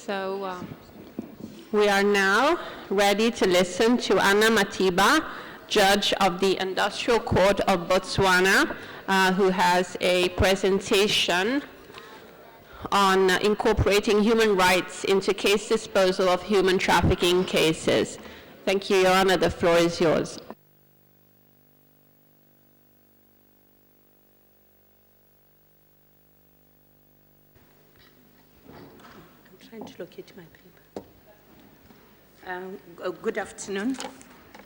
So we are now ready to listen to Annah Mathiba, Judge of the Industrial Court of Botswana, who has a presentation on incorporating human rights into case disposal of human trafficking cases. Thank you, Your Honor. The floor is yours. I'm trying to locate my paper. Good afternoon,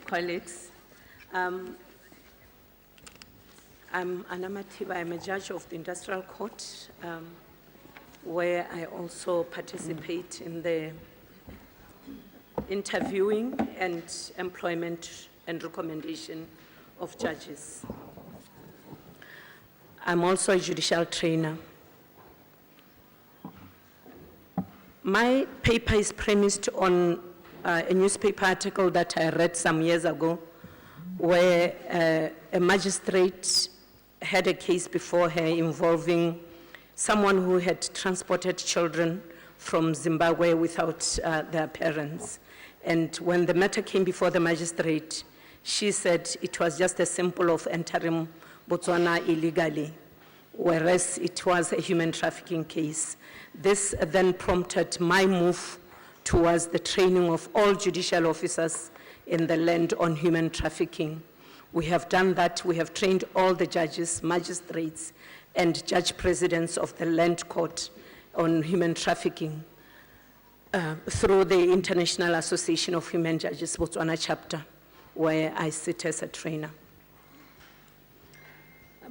colleagues. I'm Annah Mathiba. I'm a judge of the Industrial Court, where I also participate in the interviewing and employment and recommendation of judges. I'm also a judicial trainer. My paper is premised on a newspaper article that I read some years ago, where a magistrate had a case before her involving someone who had transported children from Zimbabwe without their parents. And when the matter came before the magistrate, she said it was just a symbol of entering Botswana illegally, whereas it was a human trafficking case. This then prompted my move towards the training of all judicial officers in the land on human trafficking. We have done that. We have trained all the judges, magistrates, and judge presidents of the land court on human trafficking through the International Association of Human Judges, Botswana chapter, where I sit as a trainer.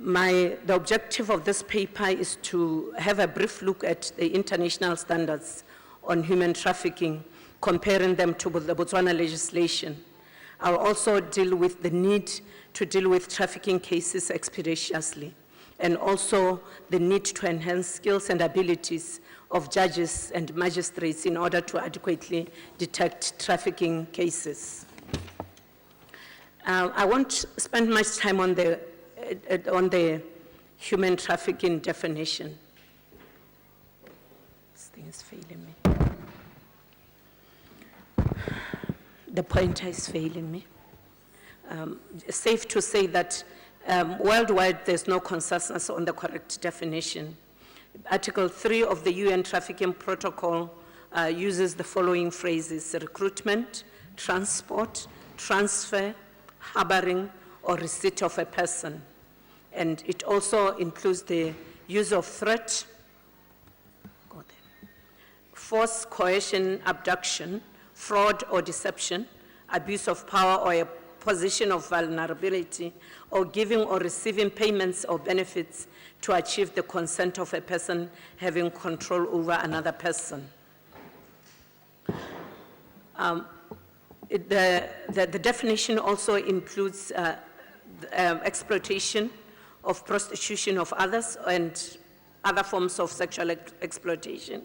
The objective of this paper is to have a brief look at the international standards on human trafficking, comparing them to the Botswana legislation. I'll also deal with the need to deal with trafficking cases expeditiously, and also the need to enhance skills and abilities of judges and magistrates in order to adequately detect trafficking cases. I won't spend much time on the human trafficking definition. This thing is failing me. The pointer is failing me. Safe to say that worldwide there's no consensus on the correct definition. Article 3 of the UN Trafficking Protocol uses the following phrases: recruitment, transport, transfer, harboring, or receipt of a person. And it also includes the use of threat, force, coercion, abduction, fraud or deception, abuse of power or a position of vulnerability, or giving or receiving payments or benefits to achieve the consent of a person having control over another person. The definition also includes exploitation of prostitution of others and other forms of sexual exploitation,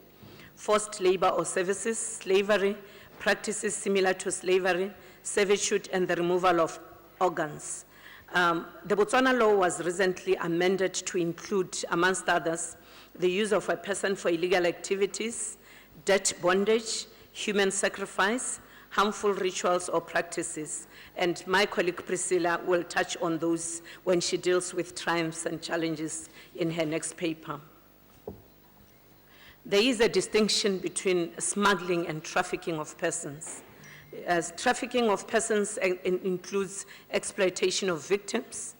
forced labor or services, slavery, practices similar to slavery, servitude, and the removal of organs. The Botswana law was recently amended to include, amongst others, the use of a person for illegal activities, debt bondage, human sacrifice, harmful rituals or practices. And my colleague Priscilla will touch on those when she deals with triumphs and challenges in her next paper. There is a distinction between smuggling and trafficking of persons. As trafficking of persons includes exploitation of victims,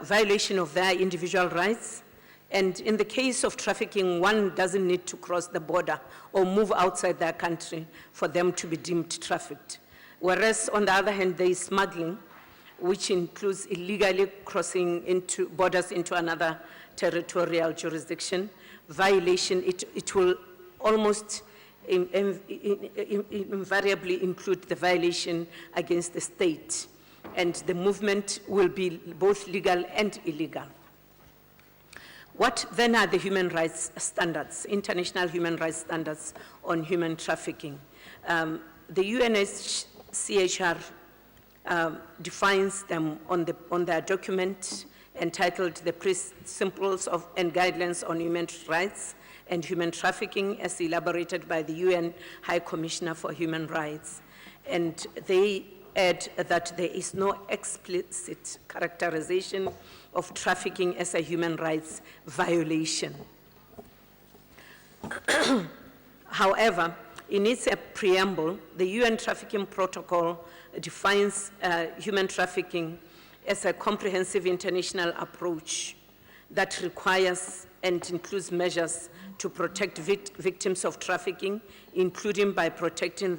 violation of their individual rights, and in the case of trafficking, one doesn't need to cross the border or move outside their country for them to be deemed trafficked. Whereas, on the other hand, there is smuggling, which includes illegally crossing into borders into another territorial jurisdiction. Violation, it will almost invariably include the violation against the state, and the movement will be both legal and illegal. What then are the human rights standards, international human rights standards on human trafficking? The UNHCR defines them on their document entitled The Principles and Guidelines on Human Rights and Human Trafficking as elaborated by the UN High Commissioner for Human Rights. And they add that there is no explicit characterization of trafficking as a human rights violation. However, in its preamble, the UN Trafficking Protocol defines human trafficking as a comprehensive international approach that requires and includes measures to protect victims of trafficking, including protection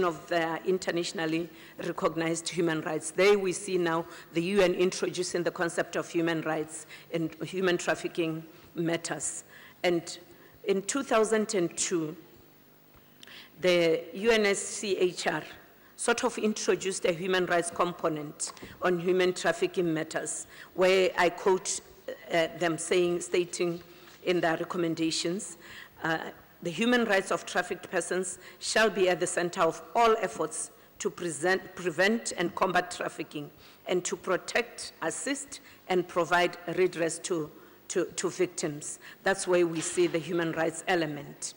of their internationally recognized human rights. There we see now the UN introducing the concept of human rights in human trafficking matters. And in 2002, the UNSCHR sort of introduced a human rights component on human trafficking matters, where I quote them stating in their recommendations, the human rights of trafficked persons shall be at the center of all efforts to prevent and combat trafficking, and to protect, assist, and provide redress to victims. That's where we see the human rights element.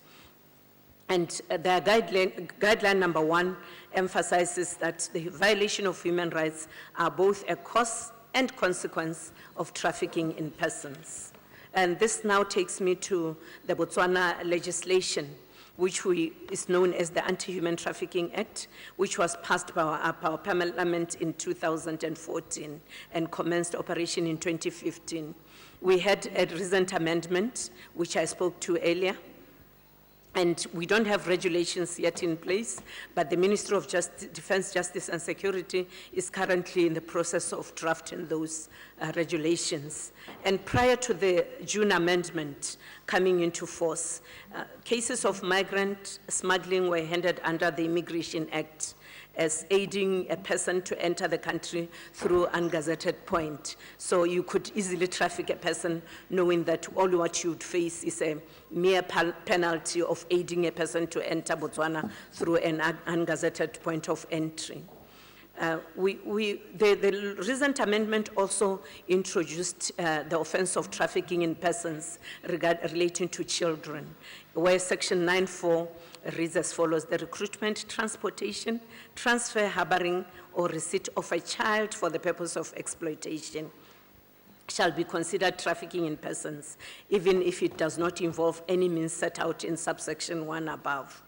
And their guideline number 1 emphasizes that the violation of human rights are both a cause and consequence of trafficking in persons. And this now takes me to the Botswana legislation, which is known as the Anti-Human Trafficking Act, which was passed by our parliament in 2014 and commenced operation in 2015. We had a recent amendment, which I spoke to earlier, and we don't have regulations yet in place, but the Ministry of Defense, Justice and Security is currently in the process of drafting those regulations. And prior to the June amendment coming into force, cases of migrant smuggling were handled under the Immigration Act as aiding a person to enter the country through ungazetted point. So you could easily traffic a person knowing that all what you would face is a mere penalty of aiding a person to enter Botswana through an ungazetted point of entry. The recent amendment also introduced the offense of trafficking in persons relating to children, where Section 9(4) reads as follows: the recruitment, transportation, transfer, harboring, or receipt of a child for the purpose of exploitation shall be considered trafficking in persons, even if it does not involve any means set out in subsection 1 above.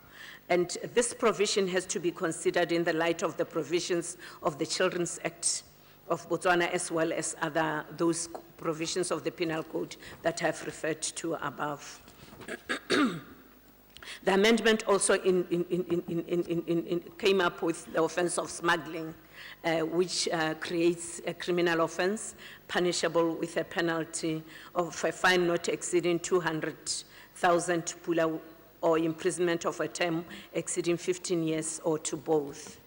And this provision has to be considered in the light of the provisions of the Children's Act of Botswana, as well as those provisions of the Penal Code that I've referred to above. The amendment also came up with the offense of smuggling, which creates a criminal offense punishable with a penalty of a fine not exceeding 200,000 pula or imprisonment of a term exceeding 15 years or to both.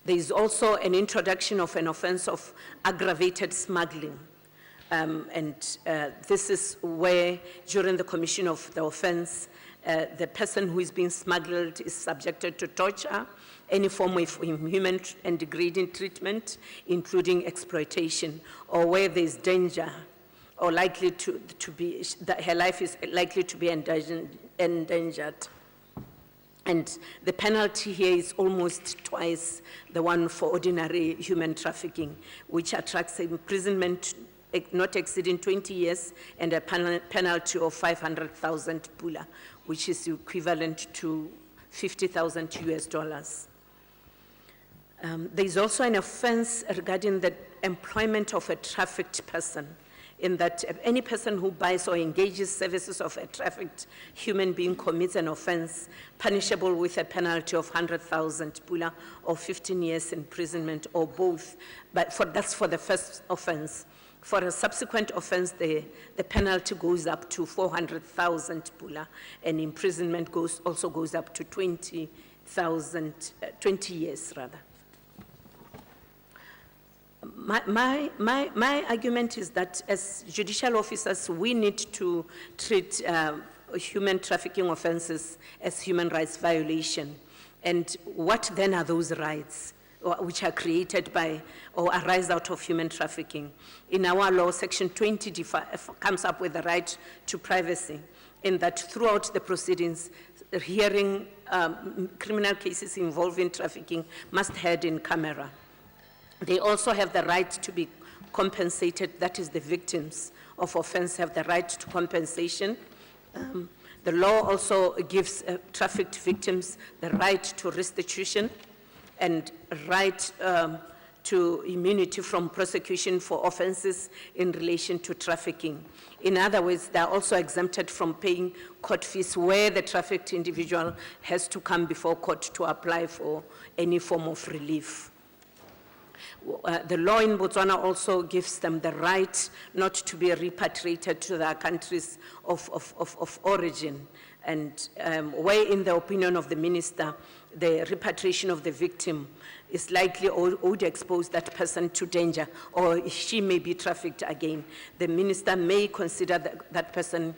There is also an introduction of an offense of aggravated smuggling. This is where, during the commission of the offense, the person who is being smuggled is subjected to torture, any form of inhuman and degrading treatment, including exploitation, or where there is danger or likely to be, that her life is likely to be endangered. And the penalty here is almost twice the one for ordinary human trafficking, which attracts imprisonment not exceeding 20 years and a penalty of 500,000 pula, which is equivalent to $50,000 US. There is also an offense regarding the employment of a trafficked person, in that any person who buys or engages services of a trafficked human being commits an offense punishable with a penalty of 100,000 pula or 15 years imprisonment or both, but that's for the first offense. For a subsequent offense, the penalty goes up to 400,000 pula, and imprisonment also goes up to 20 years rather. My argument is that as judicial officers, we need to treat human trafficking offenses as human rights violation. And what then are those rights? which are created by or arise out of human trafficking. In our law, Section 20 comes up with the right to privacy, in that throughout the proceedings, hearing criminal cases involving trafficking must be heard in camera. They also have the right to be compensated, that is, the victims of offense have the right to compensation. The law also gives trafficked victims the right to restitution and right to immunity from prosecution for offenses in relation to trafficking. In other words, they are also exempted from paying court fees where the trafficked individual has to come before court to apply for any form of relief. The law in Botswana also gives them the right not to be repatriated to their countries of origin. And where, in the opinion of the minister, the repatriation of the victim is likely or would expose that person to danger, or she may be trafficked again, the minister may consider that person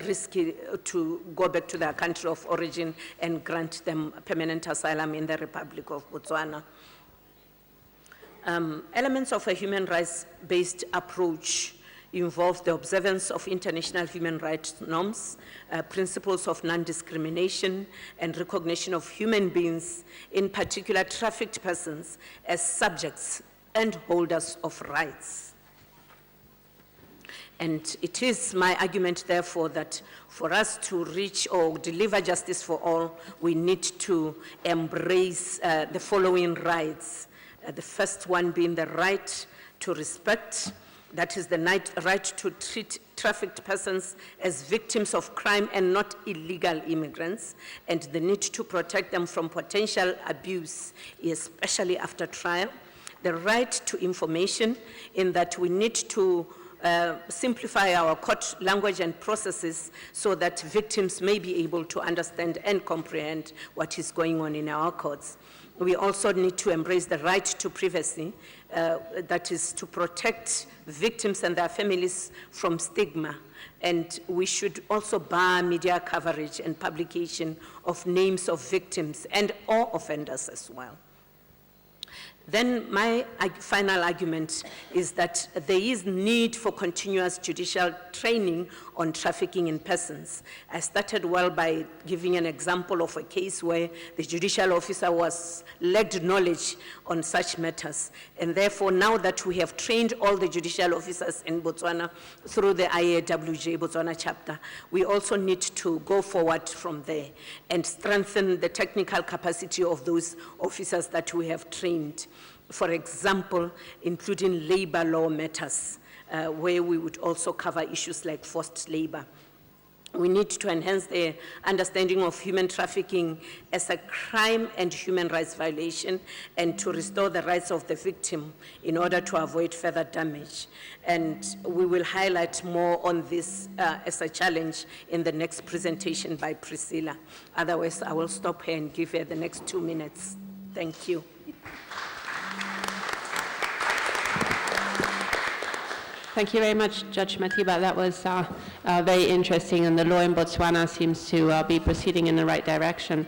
risky to go back to their country of origin and grant them permanent asylum in the Republic of Botswana. Elements of a human rights-based approach involve the observance of international human rights norms, principles of non-discrimination, and recognition of human beings, in particular trafficked persons, as subjects and holders of rights. And it is my argument, therefore, that for us to reach or deliver justice for all, we need to embrace the following rights. The first one being the right to respect, that is the right to treat trafficked persons as victims of crime and not illegal immigrants, and the need to protect them from potential abuse, especially after trial. The right to information, in that we need to simplify our court language and processes so that victims may be able to understand and comprehend what is going on in our courts. We also need to embrace the right to privacy, that is to protect victims and their families from stigma. And we should also bar media coverage and publication of names of victims and or offenders as well. Then my final argument is that there is need for continuous judicial training on trafficking in persons. I started well by giving an example of a case where the judicial officer lacked knowledge on such matters. And therefore, now that we have trained all the judicial officers in Botswana through the IAWJ Botswana chapter, we also need to go forward from there and strengthen the technical capacity of those officers that we have trained. For example, including labor law matters, where we would also cover issues like forced labor. We need to enhance the understanding of human trafficking as a crime and human rights violation, and to restore the rights of the victim in order to avoid further damage. And we will highlight more on this as a challenge in the next presentation by Priscilla. Otherwise, I will stop here and give her the next 2 minutes. Thank you. Thank you very much, Judge Mathiba. That was very interesting, and the law in Botswana seems to be proceeding in the right direction.